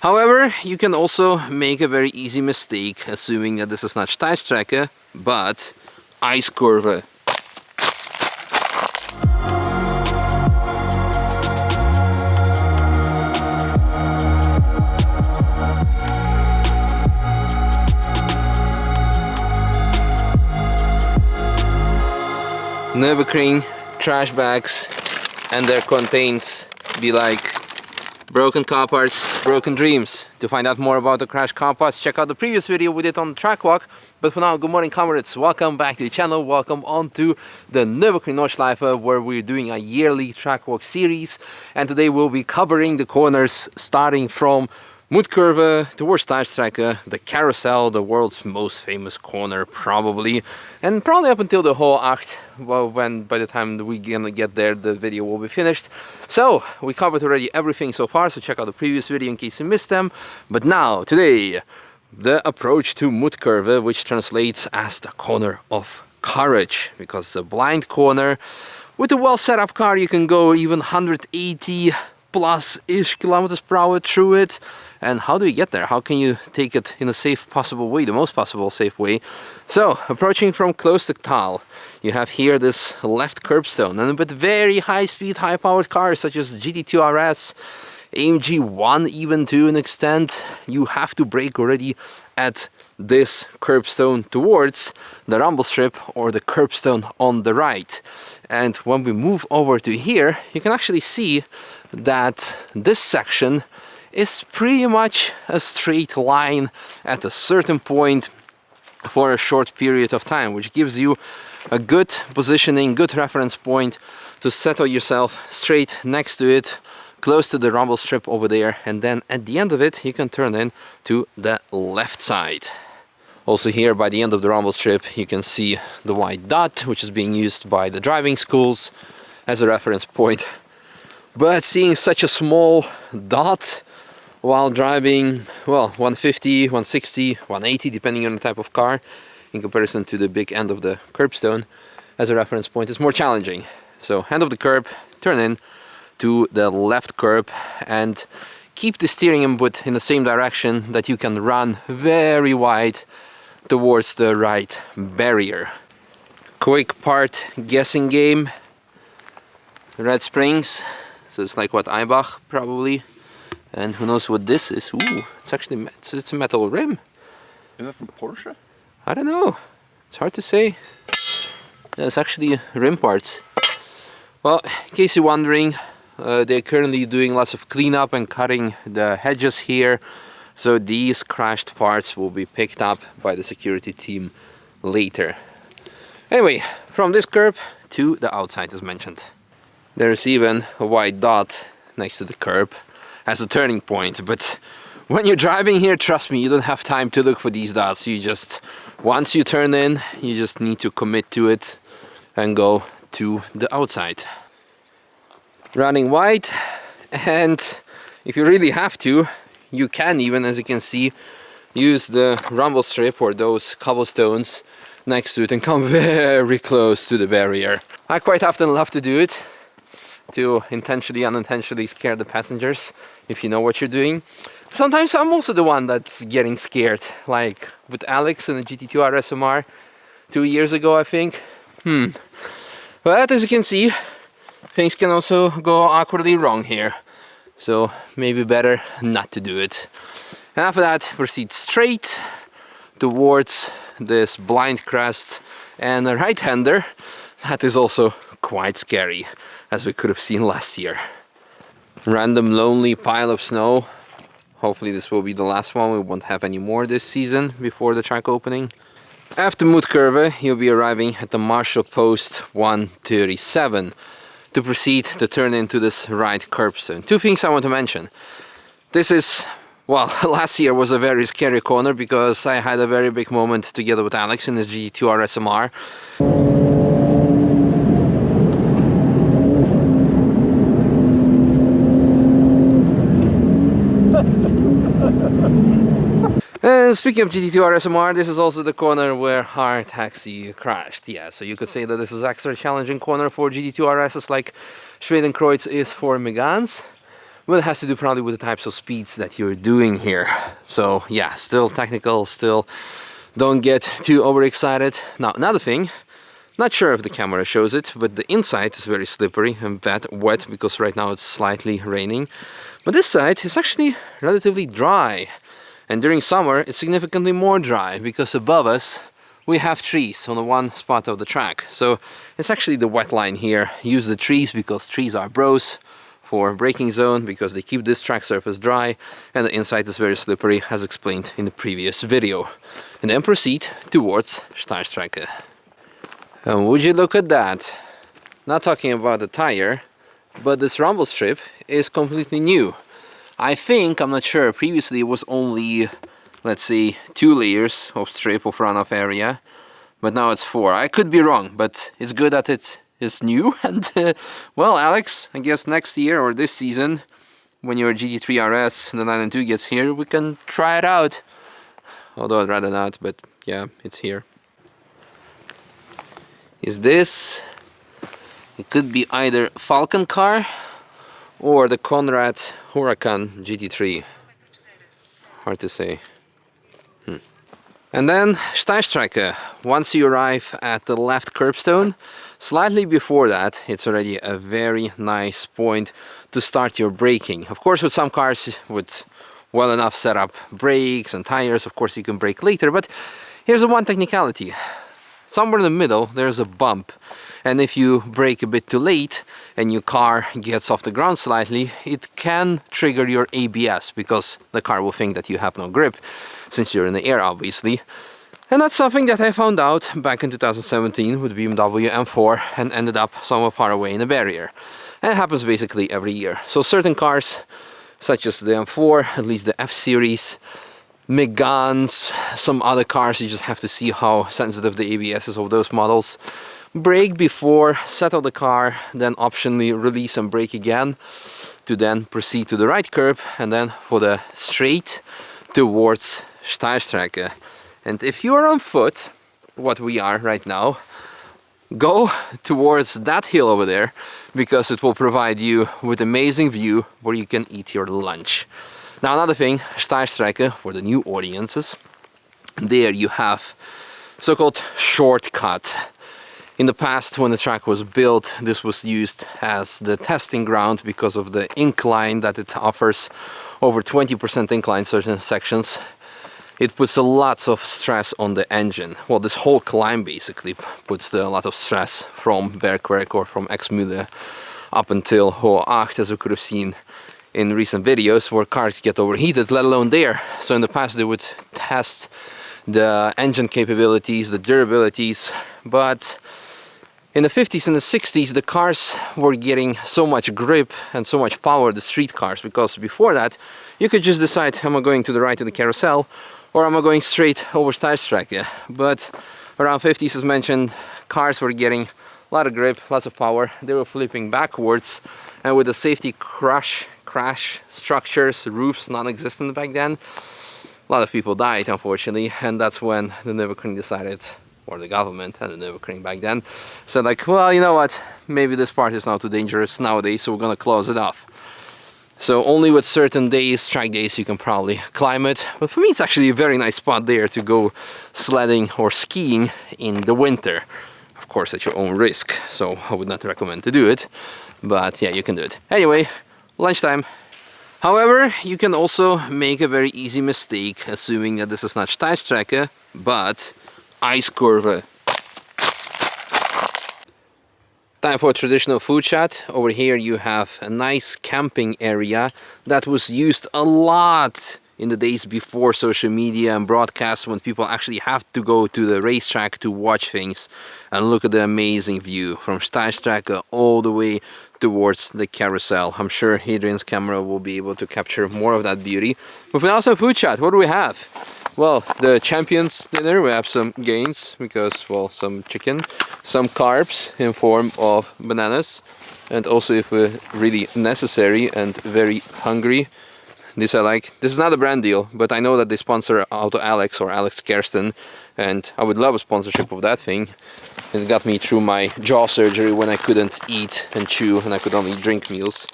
However, you can also make a very easy mistake assuming that this is not Steilstrecke, but Eiskurve. Nürburgring trash bags, and their contents be like broken car parts, broken dreams. To find out more about the crash car parts, check out the previous video we did on the track walk. But for now, good morning comrades, welcome back to the channel, welcome on to the Nürburgring Nordschleife, where we're doing a yearly track walk series. And today we'll be covering the corners starting from Mutkurve towards Steilstrecke, the Karussell, the world's most famous corner probably, and probably up until the whole act. Well, when by the time we gonna get there, the video will be finished. So we covered already everything so far, so check out the previous video in case you missed them. But now, today, the approach to Mutkurve, which translates as the corner of courage, because it's a blind corner. With a well set up car, you can go even 180 plus-ish kilometers per hour through it. And how do you get there? How can you take it in a safe possible way, the most possible safe way? So, approaching from close to Tal, you have here this left curbstone, and with very high-speed, high-powered cars such as GT2 RS, AMG 1 even to an extent, you have to brake already at this curbstone towards the rumble strip or the curbstone on the right. And when we move over to here, you can actually see that this section is pretty much a straight line at a certain point for a short period of time, which gives you a good positioning, good reference point to settle yourself straight next to it, close to the rumble strip over there, and then at the end of it you can turn in to the left side. Also here by the end of the rumble strip you can see the white dot, which is being used by the driving schools as a reference point. But seeing such a small dot while driving, well, 150, 160, 180 depending on the type of car, in comparison to the big end of the curbstone as a reference point, is more challenging. So end of the curb, turn in to the left curb and keep the steering input in the same direction that you can run very wide towards the right barrier. Quick part guessing game. Red springs, so it's like what, Eibach probably. And who knows what this is? Ooh, it's actually it's a metal rim. Is that from Porsche? I don't know. It's hard to say. Yeah, it's actually rim parts. Well, in case you're wondering, they're currently doing lots of cleanup and cutting the hedges here. So these crashed parts will be picked up by the security team later. Anyway, from this curb to the outside as mentioned. There's even a white dot next to the curb as a turning point, but when you're driving here, trust me, you don't have time to look for these dots. You just, once you turn in, you just need to commit to it and go to the outside. Running wide, and if you really have to, you can even, as you can see, use the rumble strip or those cobblestones next to it and come very close to the barrier. I quite often love to do it, to intentionally, unintentionally scare the passengers, if you know what you're doing. Sometimes I'm also the one that's getting scared, like with Alex in the GT2 RS 2 years ago, I think. But as you can see, things can also go awkwardly wrong here, so maybe better not to do it. And after that, proceed straight towards this blind crest and a right-hander that is also quite scary, as we could have seen last year. Random lonely pile of snow. Hopefully this will be the last one. We won't have any more this season before the track opening. After Mutkurve, you'll be arriving at the Marshal Post 137 to proceed to turn into this right curbstone. Two things I want to mention. This is, well, last year was a very scary corner because I had a very big moment together with Alex in the GT2 RS MR. And speaking of GT2 RS MR, this is also the corner where our taxi crashed. Yeah, so you could say that this is extra challenging corner for GT2 RSs like Schwedenkreuz is for Megans. but it has to do probably with the types of speeds that you're doing here. So yeah, still technical, still don't get too overexcited. Now another thing, not sure if the camera shows it, but the inside is very slippery and wet because right now it's slightly raining. But this side is actually relatively dry. And during summer it's significantly more dry because above us we have trees on the one spot of the track. So it's actually the wet line here. Use the trees because trees are bros. For braking zone because they keep this track surface dry, and the inside is very slippery as explained in the previous video. And then proceed towards Steilstrecke. And would you look at that? Not talking about the tire, but this rumble strip is completely new. I think, I'm not sure, previously it was only, let's say, 2 layers of strip of runoff area, but now it's 4. I could be wrong, but it's good that it's new. And well, Alex, I guess next year or this season, when your GT3 RS the 992 gets here, we can try it out. Although I'd rather not, but yeah, it's here. Is this? It could be either Falcon car or the Conrad Huracan GT3. Hard to say. And then Steilstrecke. Once you arrive at the left curbstone, slightly before that, it's already a very nice point to start your braking. Of course, with some cars with well enough set up brakes and tires, of course you can brake later, but here's the one technicality. Somewhere in the middle there's a bump, and if you brake a bit too late and your car gets off the ground slightly, it can trigger your ABS because the car will think that you have no grip since you're in the air, obviously. And that's something that I found out back in 2017 with BMW M4 and ended up somewhere far away in a barrier. And it happens basically every year. So certain cars, such as the M4, at least the F series, Megans, some other cars, you just have to see how sensitive the ABS is of those models. Brake before, settle the car, then optionally release and brake again to then proceed to the right curb and then for the straight towards Steilstrecke. And if you are on foot, what we are right now, go towards that hill over there because it will provide you with amazing view where you can eat your lunch. Now another thing, Steilstrecke, for the new audiences, there you have so-called shortcut. In the past, when the track was built, this was used as the testing ground because of the incline that it offers, over 20% incline certain sections. It puts a lot of stress on the engine. Well, this whole climb basically puts a lot of stress from Bergwerk or from Exmühle up until Hohe Acht, as we could have seen in recent videos where cars get overheated, let alone there. So in the past they would test the engine capabilities, the durabilities, but in the 50s and the 60s the cars were getting so much grip and so much power, the street cars, because before that you could just decide, am I going to the right of the Karussell or am I going straight over Steilstrecke? But around 50s, as mentioned, cars were getting a lot of grip, lots of power, they were flipping backwards, and with the safety crash structures, roofs non-existent back then, a lot of people died unfortunately, and that's when the Nürburgring decided, or the government and the Nürburgring back then, said like, well, you know what, maybe this part is not too dangerous nowadays, so we're gonna close it off. So only with certain days, track days, you can probably climb it. But for me it's actually a very nice spot there to go sledding or skiing in the winter. Of course at your own risk, so I would not recommend to do it, but yeah, you can do it. Anyway, lunchtime. However, you can also make a very easy mistake assuming that this is not Steilstrecke, but Eiskurve. Time for a traditional food chat. Over here you have a nice camping area that was used a lot in the days before social media and broadcasts, when people actually have to go to the racetrack to watch things. And look at the amazing view from Steilstrecke all the way towards the Karussell. I'm sure Adrian's camera will be able to capture more of that beauty. But for now, some food chat. What do we have? Well, the champions dinner, we have some gains because, well, some chicken, some carbs in form of bananas, and also if we're really necessary and very hungry, this I like. This is not a brand deal, but I know that they sponsor Auto Alex or Alex Kersten, and I would love a sponsorship of that thing. It got me through my jaw surgery when I couldn't eat and chew and I could only drink meals.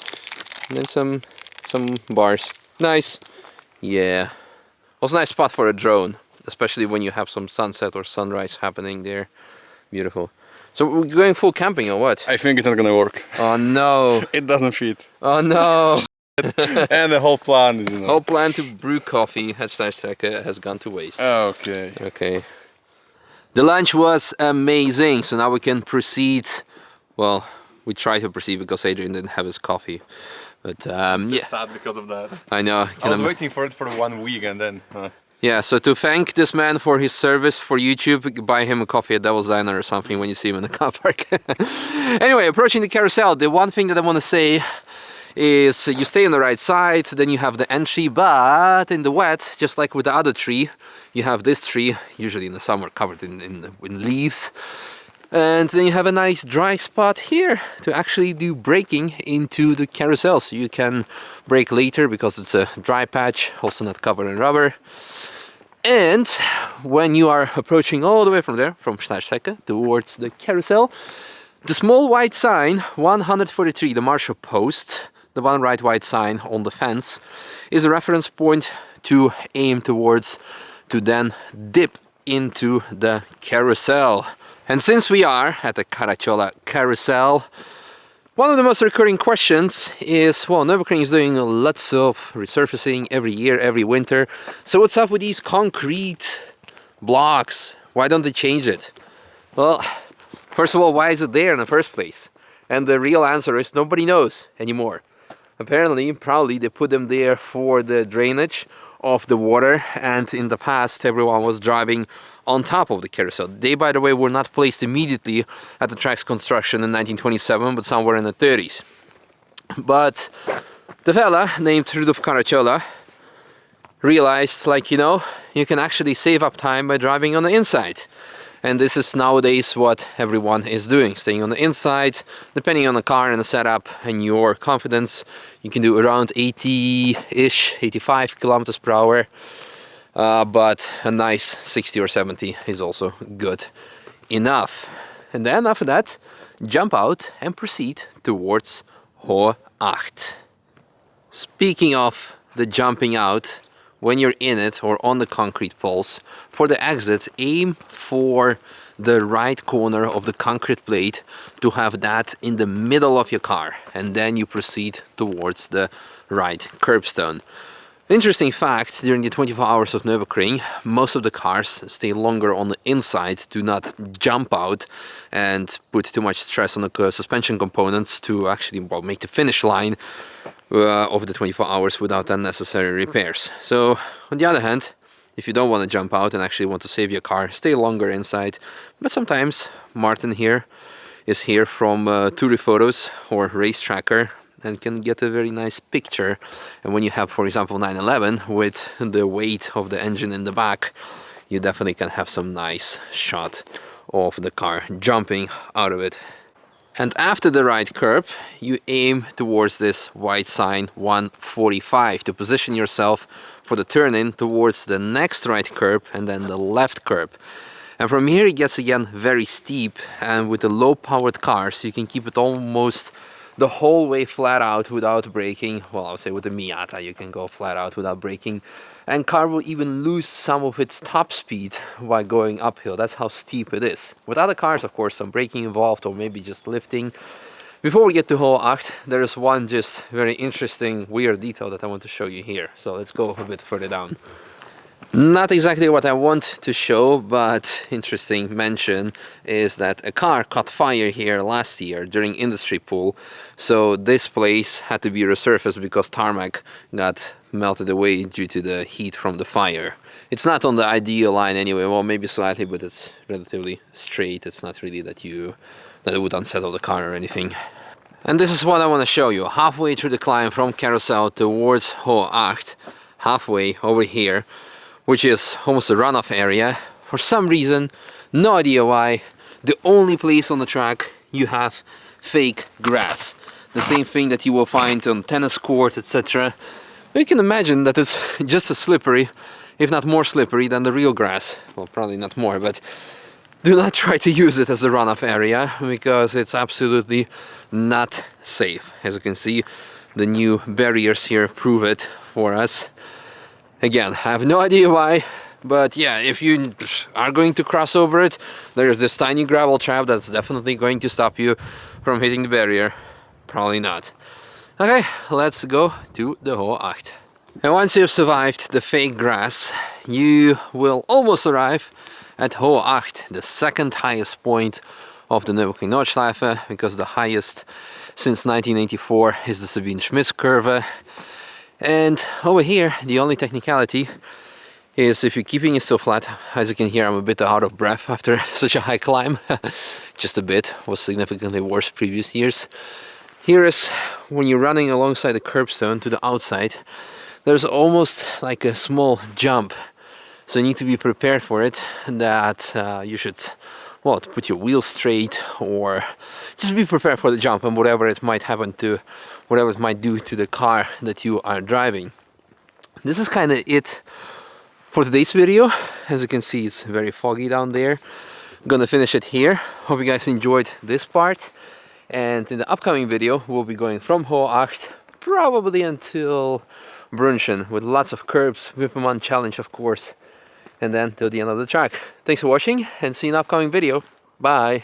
And then some some bars. Nice. Yeah. Also nice spot for a drone, especially when you have some sunset or sunrise happening there. Beautiful. So we're going full camping or what? I think it's not gonna work. Oh no. It doesn't fit. Oh no. And the whole plan is, you know. Whole plan to brew coffee at Steilstrecke has gone to waste. Okay. Okay. The lunch was amazing, so now we can proceed. Well, we try to proceed because Adrian didn't have his coffee. But I'm yeah, sad because of that. I know. I was waiting for it for 1 week and then... Yeah, so to thank this man for his service for YouTube, buy him a coffee at Devil's Diner or something when you see him in the car park. Anyway, approaching the carousel, the one thing that I want to say is you stay on the right side, then you have the entry, but in the wet, just like with the other tree, you have this tree, usually in the summer covered in leaves, and then you have a nice dry spot here to actually do braking into the carousel, so you can brake later because it's a dry patch, also not covered in rubber. And when you are approaching all the way from there, from Steilstrecke towards the carousel, the small white sign, 143, the marshal post, the one right white sign on the fence, is a reference point to aim towards, to then dip into the carousel. And since we are at the Karussell carousel, one of the most recurring questions is, well, Nürburgring is doing lots of resurfacing every year, every winter. So what's up with these concrete blocks? Why don't they change it? Well, first of all, why is it there in the first place? And the real answer is nobody knows anymore. Apparently, probably they put them there for the drainage of the water, and in the past everyone was driving on top of the carousel. They, by the way, were not placed immediately at the track's construction in 1927, but somewhere in the 30s. But the fella named Rudolf Karussell realized, like, you know, you can actually save up time by driving on the inside. And this is nowadays what everyone is doing, staying on the inside. Depending on the car and the setup and your confidence, you can do around 80-ish, 85 kilometers per hour. But a nice 60 or 70 is also good enough. And then after that, jump out and proceed towards Hohe Acht. Speaking of the jumping out, when you're in it or on the concrete poles, for the exit, aim for the right corner of the concrete plate to have that in the middle of your car, and then you proceed towards the right curbstone. Interesting fact, during the 24 hours of Nürburgring, most of the cars stay longer on the inside, do not jump out and put too much stress on the suspension components to actually, well, make the finish line over the 24 hours without unnecessary repairs. So, on the other hand, if you don't want to jump out and actually want to save your car, stay longer inside. But sometimes Martin here is here from Touri Photos or Race Tracker and can get a very nice picture. And when you have, for example, 911 with the weight of the engine in the back, you definitely can have some nice shot of the car jumping out of it. And after the right curb, you aim towards this white sign 145 to position yourself for the turn-in towards the next right curb and then the left curb. And from here it gets again very steep, and with the low-powered cars you can keep it almost the whole way flat out without braking. Well, I would say with the Miata you can go flat out without braking, and car will even lose some of its top speed while going uphill. That's how steep it is. With other cars, of course, some braking involved or maybe just lifting. Before we get to Hohe Acht, there is one just very interesting, weird detail that I want to show you here. So let's go a bit further down. Not exactly what I want to show, but interesting mention is that a car caught fire here last year during industry pool. So this place had to be resurfaced because tarmac got melted away due to the heat from the fire. It's not on the ideal line anyway, well, maybe slightly, but it's relatively straight. It's not really that it would unsettle the car or anything. And this is what I want to show you. Halfway through the climb from Karussell towards Hohe Acht, halfway over here, which is almost a runoff area, for some reason, no idea why, the only place on the track you have fake grass. The same thing that you will find on tennis court, etc. You can imagine that it's just as slippery, if not more slippery than the real grass. Well, probably not more, but do not try to use it as a runoff area because it's absolutely not safe. As you can see, the new barriers here prove it for us. Again, I have no idea why, but yeah, if you are going to cross over it, there's this tiny gravel trap that's definitely going to stop you from hitting the barrier. Probably not. Okay, let's go to the Ho8. And once you've survived the fake grass, you will almost arrive at Ho8, the second highest point of the Nürburgring Nordschleife, because the highest since 1984 is the Sabine Mutkurve. And over here, the only technicality is if you're keeping it so flat. As you can hear, I'm a bit out of breath after such a high climb. Just a bit, was significantly worse previous years. Here is when you're running alongside the curbstone to the outside, there's almost like a small jump. So you need to be prepared for it, that you should, well, put your wheels straight, or just be prepared for the jump and whatever it might happen to, whatever it might do to the car that you are driving. This is kind of it for today's video. As you can see, it's very foggy down there. I'm gonna finish it here. Hope you guys enjoyed this part. And in the upcoming video, we'll be going from Ho8 probably until Brunchen, with lots of curbs, Whipperman challenge of course, and then till the end of the track. Thanks for watching, and see you in the upcoming video. Bye!